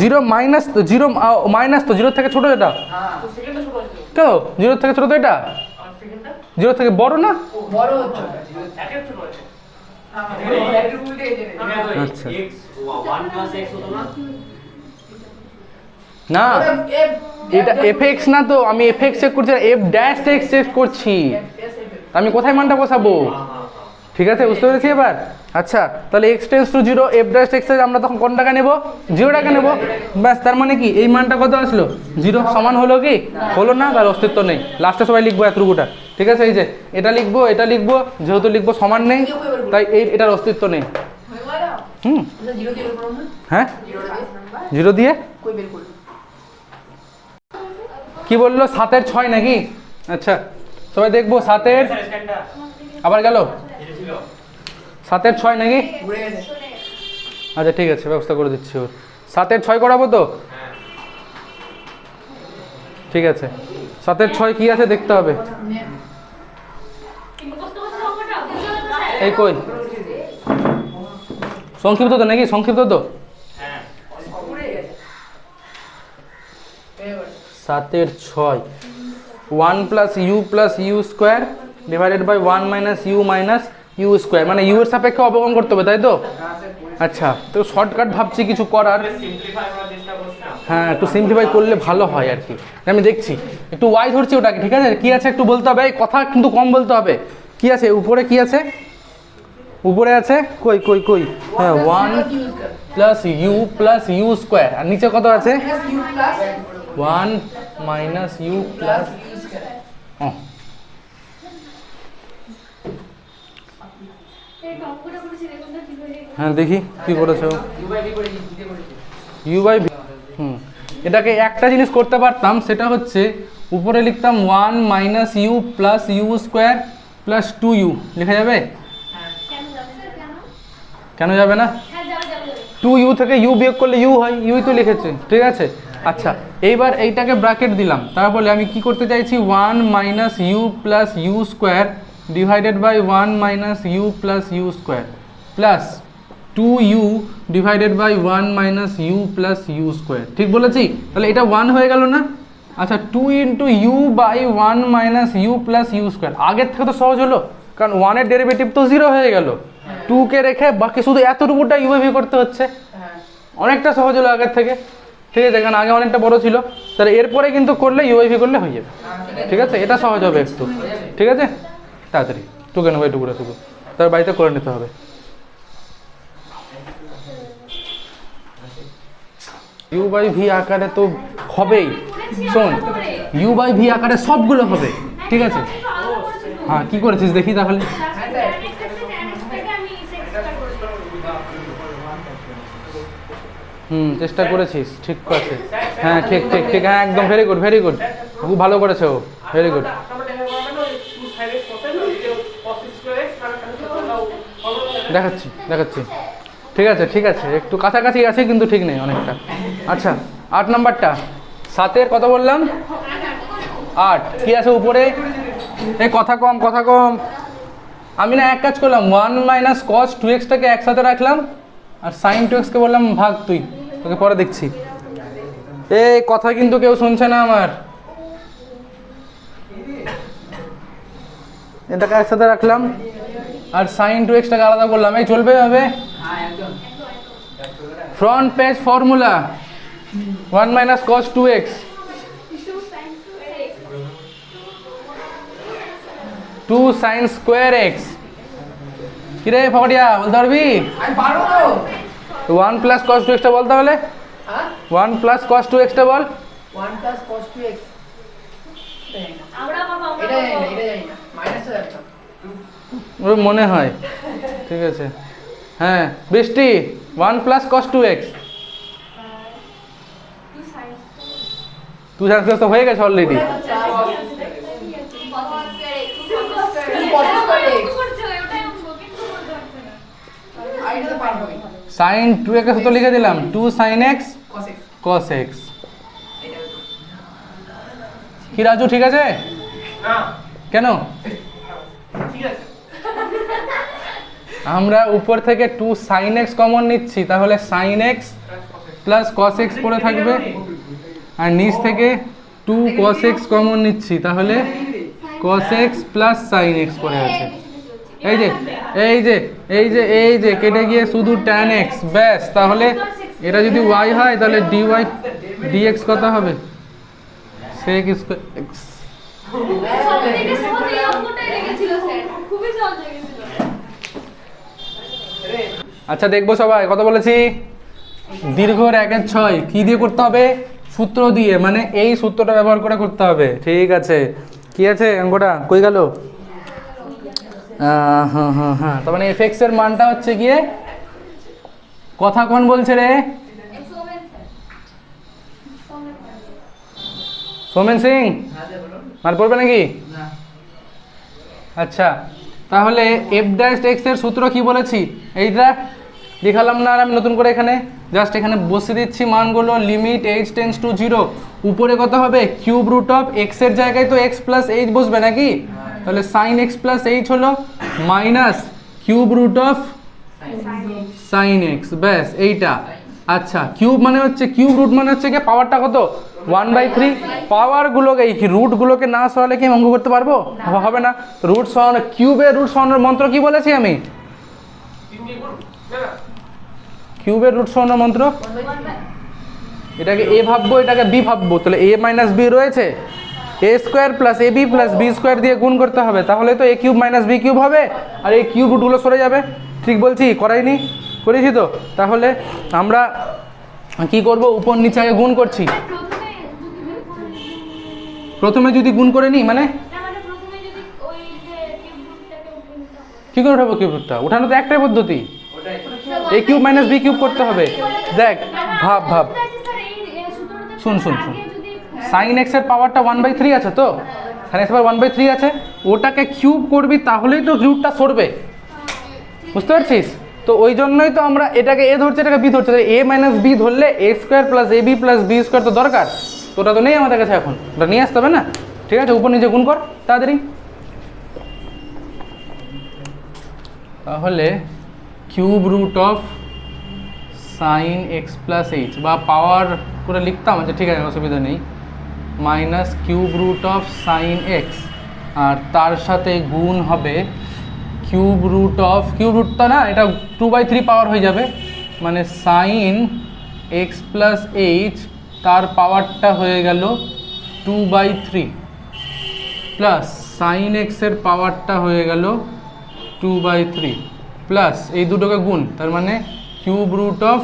0 মাইনাস তো, 0 মাইনাস তো, 0 থেকে ছোট এটা কেন? 0 থেকে ছোট তো এটা, 0 থেকে বড় না? আচ্ছা না এটা এফ এক্স না তো, আমি এফ এক্স চেক করছি, এফ ড্যাশ এক্স চেক করছি, আমি কোথায় মানটা বসাবো? ঠিক আছে বুঝতে পেরেছি এবার। আচ্ছা তাহলে x tends two 0, F dash x আমরা তখন কোন টাকা নেব? 0 টাকা নেব, ব্যাস। তার মানে কি এই মানটা কত আসলো? 0 সমান হলো কি? হলো না, তার অস্তিত্ব নেই। লাস্টে সবাই লিখবো এতটুকুটা, ঠিক আছে? এই যে এটা লিখবো, এটা লিখবো, যেহেতু লিখবো সমান নেই তাই এটার অস্তিত্ব নেই। হ্যাঁ 0 দিয়ে কি বললো? 7-এর 6 নাকি? আচ্ছা সবাই দেখবো 7-এর, আবার গেল 7-এর 6 নাকি? আচ্ছা ঠিক আছে, ব্যবস্থা করে দিচ্ছি ওর। 7-এর 6 করাবো তো? ঠিক আছে, 7-এর 6 কি আছে দেখতে হবে। এই কই সংক্ষিপ্ত তো নাকি? সংক্ষিপ্ত তো? 7-এর 6 1 plus u square divided by 1 minus u square, মানে ইউ এর সাপেক্ষে অবকলন করতে হবে তাই তো? আচ্ছা তো শর্টকাট ভাবছি কিছু করার, হ্যাঁ একটু সিম্পলিফাই করলে ভালো হয় আর কি। আমি দেখছি একটু ওয়াই ধরছি ওটাকে, ঠিক আছে? কি আছে একটু বলতে হবে, এই কথা কিন্তু কম বলতে হবে। কি আছে উপরে? কি আছে উপরে? আছে কই কই কই, হ্যাঁ 1 প্লাস ইউ স্কোয়ার, আর নিচে কত আছে? 1 মাইনাস ইউ প্লাস, হ্যাঁ দেখি কি করেছো। ইউ বাই ভি, এটাকে একটা জিনিস করতে পারতাম, সেটা হচ্ছে উপরে লিখতাম 1 minus u plus u square plus 2u, লেখা যাবে? কেন যাবে না? 2u থেকে ইউ বিয়োগ করলে ইউ হয়, ইউই তো লিখেছে, ঠিক আছে? আচ্ছা এইবার এইটাকে ব্র্যাকেট দিলাম, তারপরে আমি কি করতে চাইছি? 1 minus u plus u square divided by 1 minus u plus u square plus 2u divided by 1 minus u plus u square, ঠিক বলেছি? তাহলে এটা 1 হয়ে গেল না? আচ্ছা 2 into u by 1 minus u plus u square, আগের থেকে তো সহজ হলো, কারণ 1-এর ডেরিভেটিভ তো 0 হয়ে গেল, 2কে রেখে বাকি শুধু এতটুকুটা ইউভি করতে হচ্ছে, অনেকটা সহজ হলো আগের থেকে, ঠিক আছে? কারণ আগে অনেকটা বড় ছিল, তাহলে এরপরে কিন্তু করলে ইউভি করলে হয়ে যাবে, ঠিক আছে? এটা সহজ হবে একটু, ঠিক আছে? তাড়াতাড়ি টুকে নেবো এটুকুটা শুধু, তার বাড়িতে করে নিতে হবে। ইউ বাই ভি আকারে তো হবেই, শোন ইউ বাই ভি আকারে সবগুলো হবে, ঠিক আছে? হ্যাঁ কি করেছিস দেখি তাহলে। চেষ্টা করেছিস, ঠিক আছে, হ্যাঁ ঠিক ঠিক ঠিক, হ্যাঁ একদম ভেরি গুড ভেরি গুড, খুব ভালো করেছো, ভেরি গুড। দেখাচ্ছি দেখাচ্ছি, ঠিক আছে ঠিক আছে, একটু কাছাকাছি আছে কিন্তু ঠিক নেই অনেকটা। আচ্ছা 8 নাম্বারটা, 7-এর কত বললাম? 8, কি আছে উপরে? এই কথা কম কথা কম, আমি না এক কাজ করলাম, 1 মাইনাস কস 2xটাকে একসাথে রাখলাম, আর সাইন 2xকে বললাম ভাগ তুই, তোকে পরে দেখছি। এই কথা কিন্তু কেউ শুনছে না আমার, এটাকে একসাথে রাখলাম আর সাইন 2xটাকে আলাদা করলাম, এই চলবে হবে? Front page formula 1 minus cos 2x, 2 sine square x. কিরে ফকটিয়া বলতে পারবি? 1 প্লাস কস 2xটা বল তাহলে, 1 প্লাস কস 2xটা বল। 1 প্লাস cos 2x, ওর মনে হয়, ঠিক আছে? হ্যাঁ বৃষ্টি 1 plus cos 2x, two sine x তো হয়ে গেছে অলরেডি। সাইন 2x তো লিখে দিলাম, 2 sin x cos x। কি রাজু ঠিক আছে? কেন? আমরা উপর থেকে 2 sin x কমন নিচ্ছি, তাহলে sin x plus cos x পড়ে থাকবে, আর নিচ থেকে 2 cos x কমন নিচ্ছি, তাহলে cos x plus sin x পড়ে আছে। এই যে এই যে এই যে এই যে কেটে গিয়ে শুধু tan x, ব্যাস। তাহলে এটা যদি y হয় তাহলে dy dx কত হবে? sec square x। আচ্ছা দেখবো সবাই, কত বলেছি? দীর্ঘর 1 6 কি দিয়ে করতে হবে? সূত্র দিয়ে, মানে এই সূত্রটা ব্যবহার করে করতে হবে। ঠিক আছে, কি আছে অঙ্কটা কই গেল? হ্যাঁ, তার মানে fx এর মানটা হচ্ছে গিয়ে কথা কোন বলছে রে? সোমেন সিং মার পড়বে নাকি? আচ্ছা, তাহলে f ড্যাশ x এর সূত্র কি বলেছি? এইটা দেখালাম না আর আমি নতুন করে এখানে জাস্ট এখানে বসিয়ে দিচ্ছি মানগুলো। লিমিট h টেন্ডস টু 0, উপরে কত হবে? কিউব রুট অফ x এর জায়গায় তো x প্লাস h বসবে নাকি? তাহলে sin x প্লাস h হলো minus cube root of sin x, ব্যাস এইটা। আচ্ছা, কিউব মানে হচ্ছে, কিউব রুট মানে হচ্ছে কি পাওয়ারটা কত? 1/3। পাওয়ারগুলোকে এই রুটগুলোকে না সরালে কি অঙ্ক করতে পারবো? হবে না। রুট সরানো, কিউবের রুট সরানোর মন্ত্র কি বলেছি আমি? কিউবের রুট সরানোর মন্ত্র, এটাকে a ভাববো, এটাকে b ভাববো, তাহলে a মাইনাস b রয়েছে, a square plus ab plus b square দিয়ে গুণ করতে হবে, তাহলে তো a cube minus b cube হবে, আর এই কিউব রুটগুলো সরে যাবে। ঠিক বলছি? করাইনি? করেছি তো? তাহলে আমরা কি করব? উপর নিচে আগে গুণ করছি। প্রথমে যদি গুণ করে নিই, মানে কি করে উঠাবো কিউব রুটটা? উঠানো তো একটাই পদ্ধতি, a cube minus b cube করতে হবে। দেখ, ভাব শুন sin x এর পাওয়ারটা 1/3 আছে, তো sin x পাওয়ার 1/3 আছে, ওটাকে কিউব করবি তাহলেই তো রুটটা সরবে, বুঝতে পারছিস? তো ওই জন্যই তো আমরা এটাকে a ধরছি, এটাকে b ধরছি। a মাইনাস b ধরলে a square plus ab plus b square তো দরকার, তো ওটা তো নেই আমাদের কাছে এখন, ওটা নিয়ে আসতে হবে না। ঠিক আছে, উপর নিচে গুণ কর তাড়াতাড়ি। তাহলে cube root of sine x plus h, বা পাওয়ার করে লিখতাম, আচ্ছা ঠিক আছে অসুবিধা নেই, minus cube root of sine x, আর তার সাথে গুণ হবে কিউব রুটটা না, এটা 2/3 পাওয়ার হয়ে যাবে, মানে সাইন এক্স প্লাস এইচ, তার পাওয়ারটা হয়ে গেল 2/3, প্লাস সাইন এক্সের পাওয়ারটা হয়ে গেল 2/3, প্লাস এই দুটোকে গুণ, তার মানে cube root of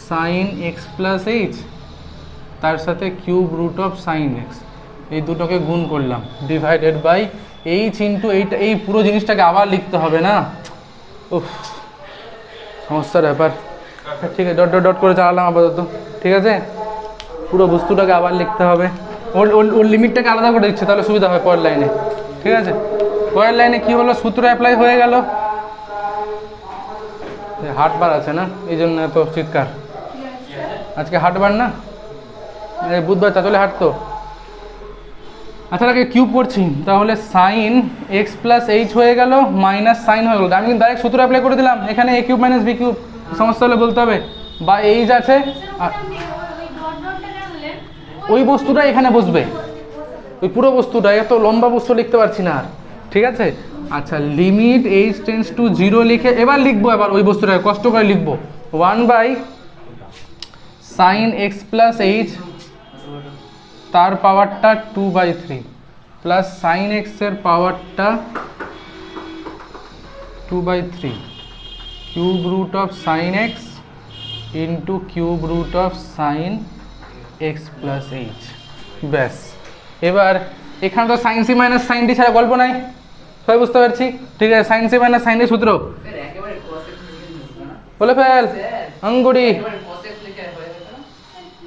sine x plus h, তার সাথে cube root of sine x, এই দুটোকে গুণ করলাম, ডিভাইডেড বাই এইচ ইন্টু এইটা। এই পুরো জিনিসটাকে আবার লিখতে হবে না? উফ, সমস্যার ব্যাপার। ঠিক আছে, ডট ডট ডট করে চালালাম আপাতত। ঠিক আছে, পুরো বস্তুটাকে আবার লিখতে হবে। ওর লিমিটটাকে আলাদা করে দিচ্ছে, তাহলে সুবিধা হয় পরের লাইনে। ঠিক আছে, পরের লাইনে কি হলো? সূত্র অ্যাপ্লাই হয়ে গেল। হাটবার আছে না, এই জন্য এত চিৎকার। আজকে হাটবার না, বুধবার চাচলে হাঁটতো। আচ্ছা, তাকে কিউব করছি, তাহলে সাইন এক্স প্লাস এইচ হয়ে গেল, মাইনাস সাইন হয়ে গেল। আমি কিন্তু ডাইরেক্ট সূত্র অ্যাপ্লাই করে দিলাম, এখানে এ কিউব মাইনাস বি কিউব, সমস্যা হলে বলতে হবে। বা এইচ আছে, ওই বস্তুটা এখানে বসবে, ওই পুরো বস্তুটা, এত লম্বা বস্তু লিখতে পারছি না আর। ঠিক আছে, আচ্ছা, লিমিট এইচ টেন্ডস টু 0 লিখে এবার লিখবো, এবার ওই বস্তুটাকে কষ্ট করে লিখবো, 1 সাইন এক্স প্লাস এইচ, তার পাওয়ারটা 2/3, প্লাস সাইন এক্সের পাওয়ারটা 2/3, cube root of sine x into cube root of sine x plus h, ব্যাস। এবার এখানে তো sine C minus sine D ছাড়া গল্প নাই, সবাই বুঝতে পারছি। ঠিক আছে, sine C minus sine D সূত্র বলে ফেল, আঙ্গুরি।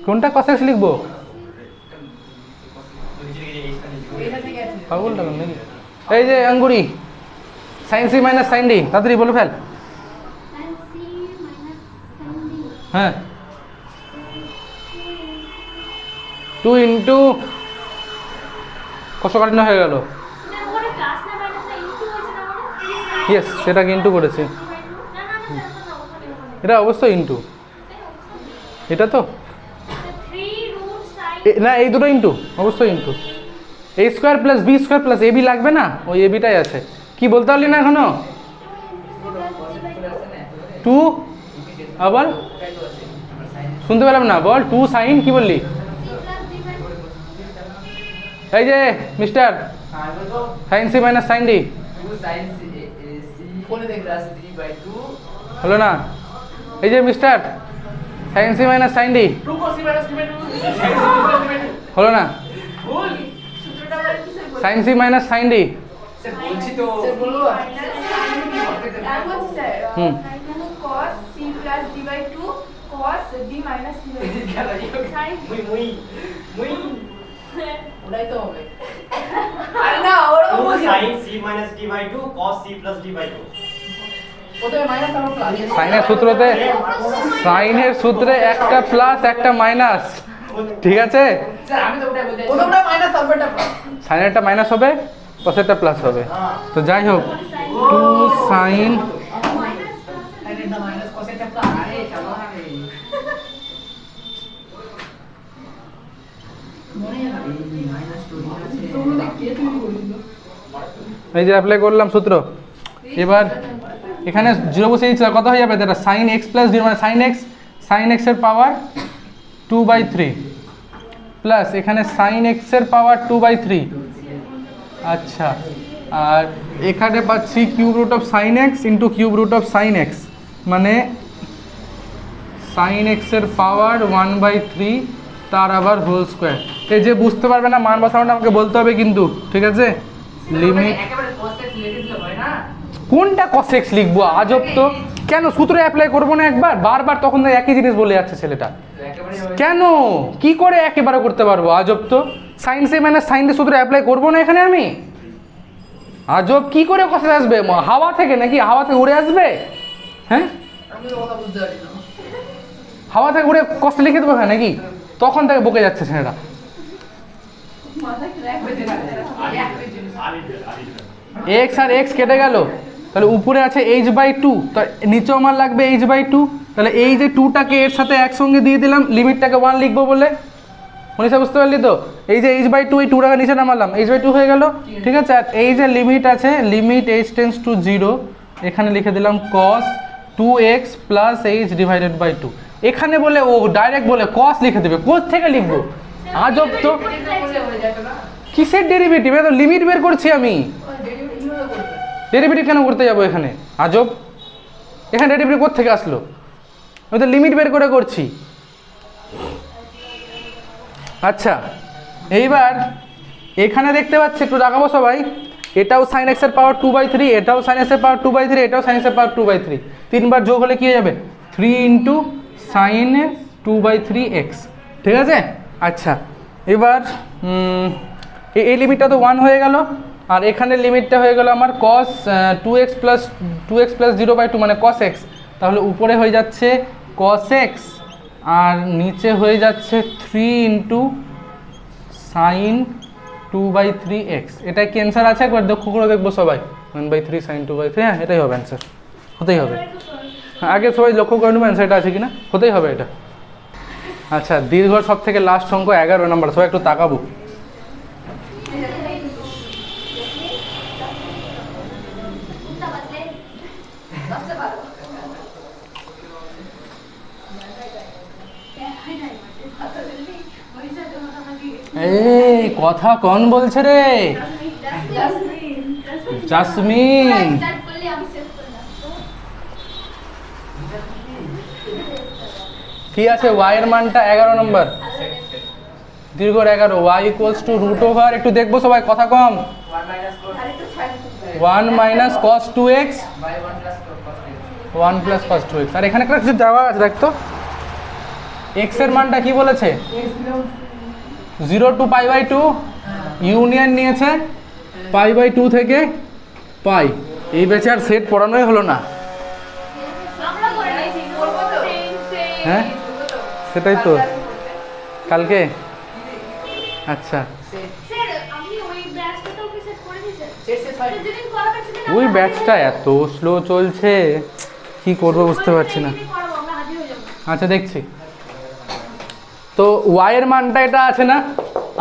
কোনটা কস এক্স লিখবো? পাগল টাগল নাকি? এই যে Angoori, sine C minus sine d, তাড়াতাড়ি বলে ফেল। হ্যাঁ, 2 ইন্টু কোষকাঠিন্য হয়ে গেল। ইয়েস, সেটাকে ইন্টু করেছি। এটা অবশ্যই ইন্টু, এটা তো না, এই দুটো ইন্টু, অবশ্যই into. A square plus b square plus ab লাগবে না, ওই এবিটাই আছে। কি বলতে পারলি না এখনো? 2 আবার শুনতে পেলাম না, বল। 2 সাইন কি বললি? এই যে mister, sine C minus sine d হলো না? এই যে mister, sine C minus sine d হলো না? Sine C minus sine d. Hmm, cos c plus d by 2 cos d minus c by 2 ওটাই তো হবে। আরে না ওরকম বলছি sin c minus d by 2 cos c plus d by 2 প্রথমে মাইনাস তারপর প্লাস। সাইনের সূত্রতে, সাইনের সূত্রে একটা প্লাস একটা মাইনাস, ঠিক আছে? স্যার আমি তো ওটাই বলতে চাইছি। প্রথমটা মাইনাস তারপরটা প্লাস। সাইনেরটা মাইনাস হবে, কসেরটা প্লাস হবে। তো যাই হোক, 2 সাইন সাইনেরটা মাইনাস কসেরটা প্লাস। আরে চলো না রে। মনে হয় এই মাইনাস 2 আছে। তোমরা দেখতে তুমি বলিস। এই যে অ্যাপ্লাই করলাম সূত্র। এবার এখানে 0 বসে দিচ্ছি, কত হয়ে যাবে? এটা সাইন এক্স প্লাস 0 মানে সাইন এক্সের পাওয়ার 2/3 প্লাস এখানে সাইন এক্সের পাওয়ার 2/3। আচ্ছা, আর এখানে পাচ্ছি cube root of sine x into cube root of sine x, মানে সাইন এক্সের পাওয়ার 1/3 তার আবার হোল স্কোয়ার। এই যে বুঝতে পারবে না মান বসানোটা আমাকে বলতে হবে কিন্তু, ঠিক আছে? লিমিট একেবারে কসেট লিখে দিলে হয় না। কোনটা cos x লিখবো? আজব তো। কেন সূত্র অ্যাপ্লাই করবো না একবার? বারবার তখন তো একই জিনিস বলে যাচ্ছে ছেলেটা। একেবারে কেন, কি করে একেবারে করতে পারবো? আজব তো। Sine C minus sine D সূত্র অ্যাপ্লাই করবো না এখানে আমি? আজব, কি করে cos আসবে? হাওয়া থেকে নাকি? হাওয়া থেকে উড়ে আসবে? হ্যাঁ, আমি তো কথা বুঝতে পারি না। হাওয়া থেকে উড়ে cos লিখে দেবো হ্যাঁ নাকি? তখন থেকে বকে যাচ্ছে ছেলেটা। মাথায় ক্র্যাক হয়ে যাচ্ছে এক্স আর এক্স কেটে গেল, তাহলে উপরে আছে h/2, তো নিচেও আমার লাগবে h/2। তাহলে এই যে 2টাকে এর সাথে একসঙ্গে দিয়ে দিলাম, লিমিটটাকে 1 লিখবো বলে। মনীষা বুঝতে পারলি তো? এই যে h/2, এই 2টাকে নিচে নামালাম, h/2 হয়ে গেল, ঠিক আছে? আর এই যে লিমিট আছে, লিমিট h টেন্ডস টু 0, এখানে লিখে দিলাম cos 2x প্লাস h/2। এখানে বলে ও ডাইরেক্ট বলে cos লিখে দেবে, কোথ থেকে লিখবো? আজব তো। হয়ে যাবে না। কিসের ডেরিভেটিভ? এটা তো লিমিট বের করছি আমি। ডেরিভেটিভ কিভাবে করবে? ডেরিভেটিভ কেন করতে যাবো এখানে? আজব, এখানে ডেরিভেটিভ কোথা থেকে আসলো? আমি তো লিমিট বের করে করছি। আচ্ছা, এইবার এখানে দেখতে পাচ্ছি, একটু দেখাবো সবাই, এটাও সাইন এক্সের পাওয়ার 2/3, এটাও সাইন এক্সের পাওয়ার 2/3, এটাও সাইন এক্সের পাওয়ার 2/3। 3 বার যোগ হলে কি হয়ে যাবে? 3 ইন্টু সাইন 2/3x, ঠিক আছে? আচ্ছা, এবার এই লিমিটটা তো 1 হয়ে গেল, আর এখানে লিমিটটা হয়ে গেল আমার cos 2x প্লাস 0/2 মানে cos x। তাহলে উপরে হয়ে যাচ্ছে cos x আর নিচে হয়ে যাচ্ছে 3 ইন্টু সাইন 2/3x। এটা কি অ্যান্সার আছে? একবার লক্ষ্য করে দেখবো সবাই। 1/3 সাইন 2/3, হ্যাঁ এটাই হবে অ্যান্সার, হতেই হবে। হ্যাঁ, আগে সবাই লক্ষ্য করে নেবো অ্যান্সারটা আছে কিনা, হতেই হবে এটা। আচ্ছা, দীর্ঘ সব থেকে লাস্ট অঙ্ক 11 নম্বর, সবাই একটু তাকাবো। এই কথা কন বলছে রে? জাসমিন, কি আছে? y এর মানটা 11 নম্বর, দীর্ঘ 11, y equals to root over, একটু দেখবো সবাই, কথা কম, 1 minus cos 2x 1 plus cos 2x। আর এখানে একটা কিছু দেওয়া আছে, দেখতো x এর মানটা কি বলেছে? 0 টু π/2 ইউনিয়ন নিয়েছে, π/2 থেকে পাই। এই ব্যাচে আর সেট পড়ানোই হলো না। আমরা করে নিয়েছি করবো তো হ্যাঁ সেটাই তো কালকে। আচ্ছা স্যার আপনি ওই ব্যাচটা তো ওকে সেট করে দিয়েছেন সেট হয় যেদিন করাবে সেদিন ওই ব্যাচটা এত স্লো চলছে, কি করবো বুঝতে পারছি না। করাবো আমরা হাজির হয়ে যাবো। আচ্ছা দেখছি তো y এর মানটা এটা আছে না,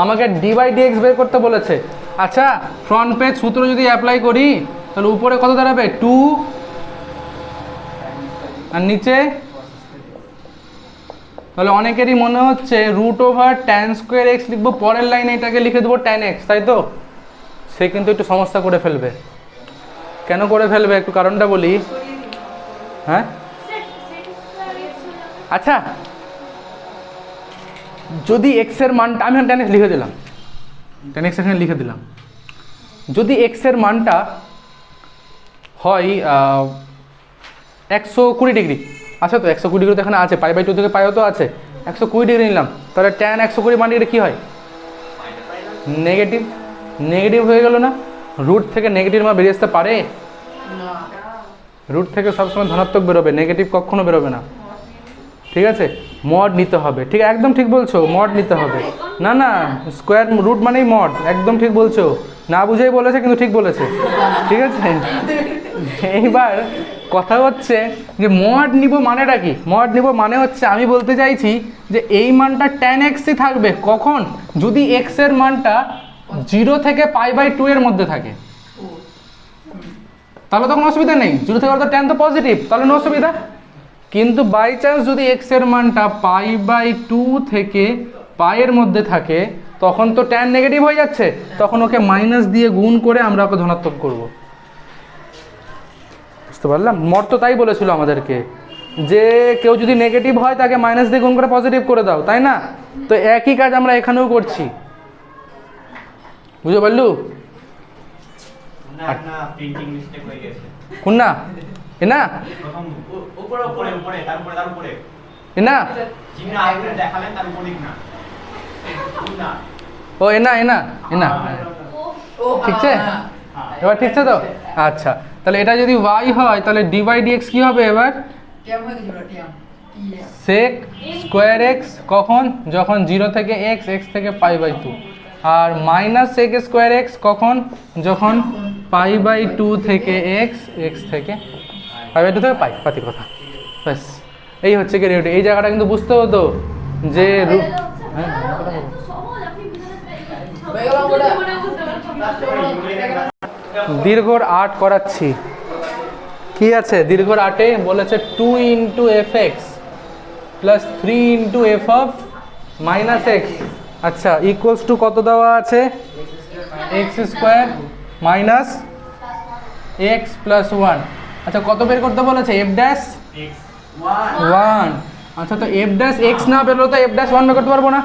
আমাকে d/dx বের করতে বলেছে। আচ্ছা ফ্রন্ট পেজ সূত্র যদি অ্যাপ্লাই করি তাহলে উপরে কত দাঁড়াবে 2 আর নিচে, তাহলে অনেকেরই মনে হচ্ছে √tan² x লিখবো, পরের লাইনে এটাকে লিখে দেবো tan x, তাই তো? সে কিন্তু একটু সমস্যা করে ফেলবে। কেন করে ফেলবে একটু কারণটা বলি। হ্যাঁ আচ্ছা যদি x এর মানটা আমি tan x লিখে দিলাম, tan x এখানে লিখে দিলাম, যদি x এর মানটা হয় 120 ডিগ্রি, আচ্ছা তো 120 ডিগ্রি তো এখানে আছে, π/2 থেকে পাইও তো আছে, 120 ডিগ্রি নিলাম, তাহলে tan 120 মান ডিগ্রি কী হয়? নেগেটিভ। নেগেটিভ হয়ে গেল না? রুট থেকে নেগেটিভ মান বেরিয়ে আসতে পারে? না রুট থেকে সবসময় ধনাত্মক বেরোবে, নেগেটিভ কখনো বেরোবে না। ঠিক আছে, মড নিতে হবে। ঠিক একদম ঠিক বলছো, মড নিতে হবে। না না স্কোয়ার রুট মানেই মড, একদম ঠিক বলছো, না বুঝেই বলেছে কিন্তু ঠিক বলেছে। ঠিক আছে, এইবার কথা হচ্ছে যে মড নিব মানেটা কি? মড নিব মানে হচ্ছে আমি বলতে চাইছি যে এই মানটা tan x ই থাকবে কখন? যদি x এর মানটা 0 থেকে π/2 এর মধ্যে থাকে, তাহলে তখন অসুবিধা নেই। 0 থেকে তো tan তো পজিটিভ, তাহলে নো অসুবিধা। কিন্তু বাই চান্স যদি x এর মানটা π/2 থেকে এর মধ্যে থাকে, তখন তো tan নেগেটিভ হয়ে যাচ্ছে, তখন ওকে মাইনাস দিয়ে গুণ করে আমরা ওকে ধনাত্মক করব। বুঝতে পারলাম? মর তো তাই বলেছিল আমাদেরকে যে কেউ যদি নেগেটিভ হয় তাকে মাইনাস দিয়ে গুণ করে পজিটিভ করে দাও, তাই না? তো একই কাজ আমরা এখানেও করছি, বুঝতে পারলু? না না প্রিন্টিং মিস্টেক হয়ে গেছে। কোন না এ না প্রথম উপরে উপরে উপরে তার উপরে এ না জিমনা আপনি দেখালেন তার উপরে না না ও এ না ও ঠিক আছে? এবার ঠিক আছে তো? আচ্ছা তাহলে এটা যদি y হয় তাহলে d/dx কি হবে এবার? টিএম হয়ে গেল টিএম sec স্কোয়ার x কখন? যখন 0 থেকে x, x থেকে π/2, আর মাইনাস sec স্কোয়ার x কখন? যখন π/2 থেকে x, x থেকে π/2 থেকে পাই, পাতি কথা। ব্যাস এই হচ্ছে কি রেট। এই জায়গাটা কিন্তু বুঝতে হতো যে হ্যাঁ সহজ আপনি বুঝতে হয়ে গেল ওটা দীর্ঘর 8 করাচ্ছি। কি আছে দীর্ঘর 8-এ? বলেছে 2 × fx plus 3 × f of minus x. আচ্ছা ইকুয়ালস টু কত দেওয়া আছে? x² minus x plus 1। আচ্ছা কত বের করতে বলেছে? f dash x 1। আচ্ছা তো f ড্যাশ এক্স না বেরোলে তো f ড্যাশ 1 বের করতে পারবো না,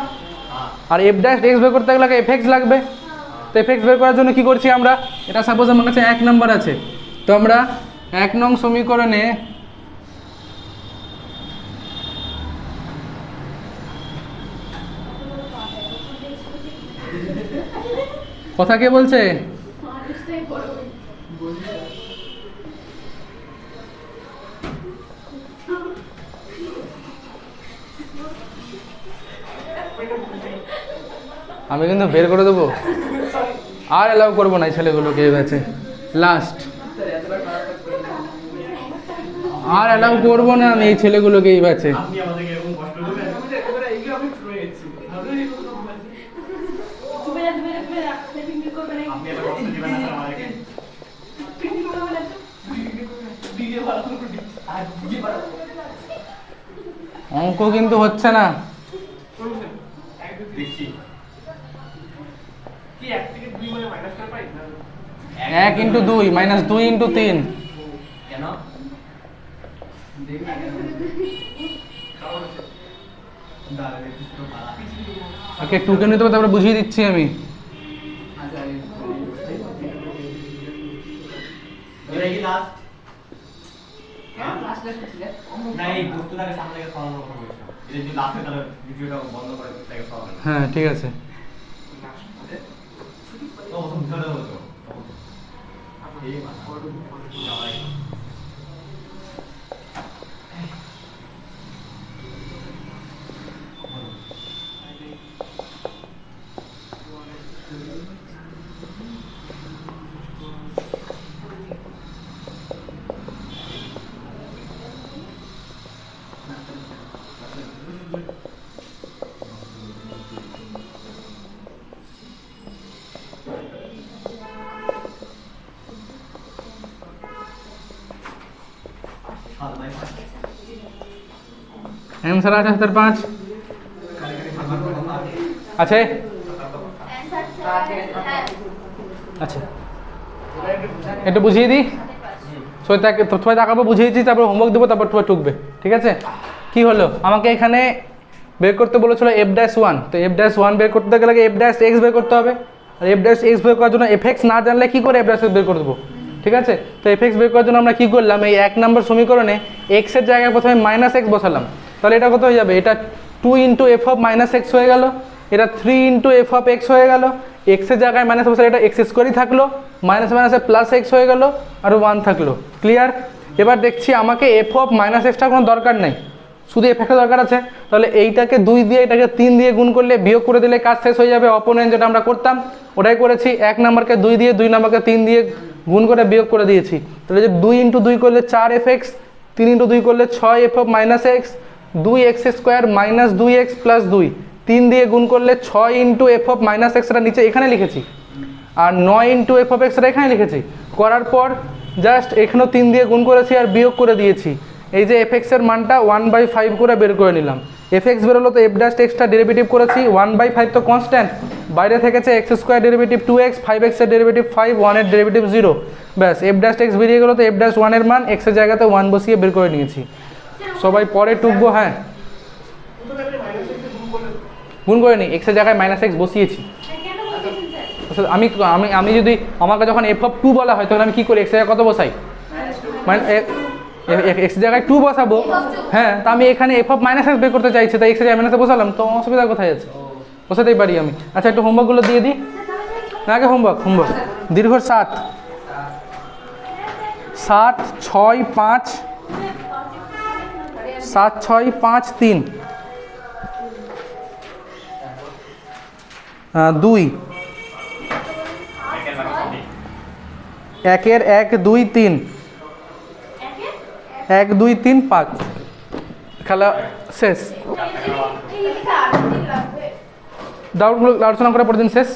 আর f ড্যাশ এক্স বের করতে গেলে fx লাগবে। তো fx বের করার জন্য কি করছি আমরা? এটা সাপোজ আমার কাছে 1 নাম্বার আছে, তো আমরা 1 নং সমীকরণে কথা কে বলছে? মানুষটাই বড় আমি কিন্তু বের করে দেবো, আর অ্যালাউ করবো না এই ছেলেগুলোকে এই ব্যাচে। লাস্ট আর অ্যালাউ করবো না আমি এই ছেলেগুলোকে এই ব্যাচে। আপনি আমাদেরকে এরকম কষ্ট দেবেন? চুপে যা আপনি পিঙ্কি করবেন না আপনি এত কষ্ট দিবেন না স্যার আমাদেরকে? পিঙ্কি করবেন না অঙ্ক কিন্তু হচ্ছে না। দেখছি কি 1 থেকে 2 মানে মাইনাসটা পাই না? 1 × 2 মাইনাস 2 × 3। কেন? ওকে 2 কে নিতে হবে, তারপরে বুঝিয়ে দিচ্ছি আমি। এটা কি লাস্ট? লাস্ট করছিস না এই বস্তুটাকে সামনে থেকে সরানোর কথা বলছিলাম। এটা যদি লাস্টে তাহলে ভিডিওটা বন্ধ করে তাকে সরাবেন। হ্যাঁ ঠিক আছে। তো প্রথম ভিডিওটা হতো তখন এই মাথা যাওয়াই অ্যান্সার আছে 5 আছে। आंसर है আচ্ছা একটু বুঝিয়ে দিই। সবাই তাকাবো, বুঝিয়ে দিচ্ছি, তারপর হোমওয়ার্ক দেবো, তারপর তোমার টুকবে, ঠিক আছে? কি হলো, আমাকে এখানে বের করতে বলেছিল f'1, তো f'1 বের করতে গেলে f'(x) বের করতে হবে। আর f'(x) বের করার জন্য fx না জানলে কী করে f'(x) বের করে দেবো, ঠিক আছে? তো fx বের করার জন্য আমরা কী করলাম, এই 1 নম্বর সমীকরণে x এর জায়গায় প্রথমে -x বসালাম। তাহলে এটা কত হয়ে যাবে, এটা 2 × f of -x হয়ে গেল, এটা 3 × f of x হয়ে গেল, x এর জায়গায় মাইনাস বসালে এটা x² থাকলো, মাইনাস মাইনাসে +x হয়ে গেল, আর 1 থাকলো। ক্লিয়ার? এবার দেখছি আমাকে f of -xটার কোনো দরকার নেই, শুধু fxটা দরকার আছে। তাহলে এইটাকে 2 দিয়ে এটাকে 3 দিয়ে গুণ করলে, বিয়োগ করে দিলে কাজ শেষ হয়ে যাবে। অপোনেন্ট যেটা আমরা করতাম ওটাই করেছি, 1 নম্বরকে 2 দিয়ে, 2 নম্বরকে 3 দিয়ে গুণ করে বিয়োগ করে দিয়েছি। তাহলে যে 2 × 2 করলে 4fx, 3 × 2 করলে 6f of -x, 2x² - 2x + 2, 3 দিয়ে গুণ করলে 6 × f of -x, এটা নিচে এখানে লিখেছি, আর 9 × f of x এটা এখানে লিখেছি। করার পর জাস্ট এখানেও 3 দিয়ে গুণ করেছি আর বিয়োগ করে দিয়েছি। এই যে fx এর মানটা 1/5 করে বের করে নিলাম। fx বেরোলো, তো f'(x)টা ডেরিভেটিভ করেছি, 1/5 তো কনস্ট্যান্ট, বাইরে থেকেছে x² ডেরিভেটিভ 2x, 5x এর ডেরিভেটিভ 5, 1 এর ডেরিভেটিভ 0, ব্যাস f'(x) বেরিয়ে গেলো। তো f'1 এর মান x এর জায়গাতে 1 বসিয়ে বের করে নিয়েছি। সবাই পরে টুকবো। হ্যাঁ, গুণ করে নি, x এর জায়গায় -x বসিয়েছি। কেন বলছেন স্যার? আমি আমি আমি যদি আমাকে যখন f(2) বলা হয়, তখন আমি কী করি, x এর জায়গায় কত বসাই, মানে x এর জায়গায় 2 বসাবো। হ্যাঁ, তা আমি এখানে f of -x বের করতে চাইছি, তাই x এর জায়গায় বসালাম, তো অসুবিধা কোথায় আছে, বসাতেই পারি আমি। আচ্ছা, একটু হোমওয়ার্কগুলো দিয়ে দিই না, আগে হোমওয়ার্ক দীর্ঘ 7, 7, 6, 5, 7, 6, 5, 3, 2, 1 এর 1, 2, 3, 1, 2, 3, 5, খেলা শেষ। এই লিখে 8 দিন লাগবে। ডাউটগুলো আলোচনা করে পরের দিন শেষ।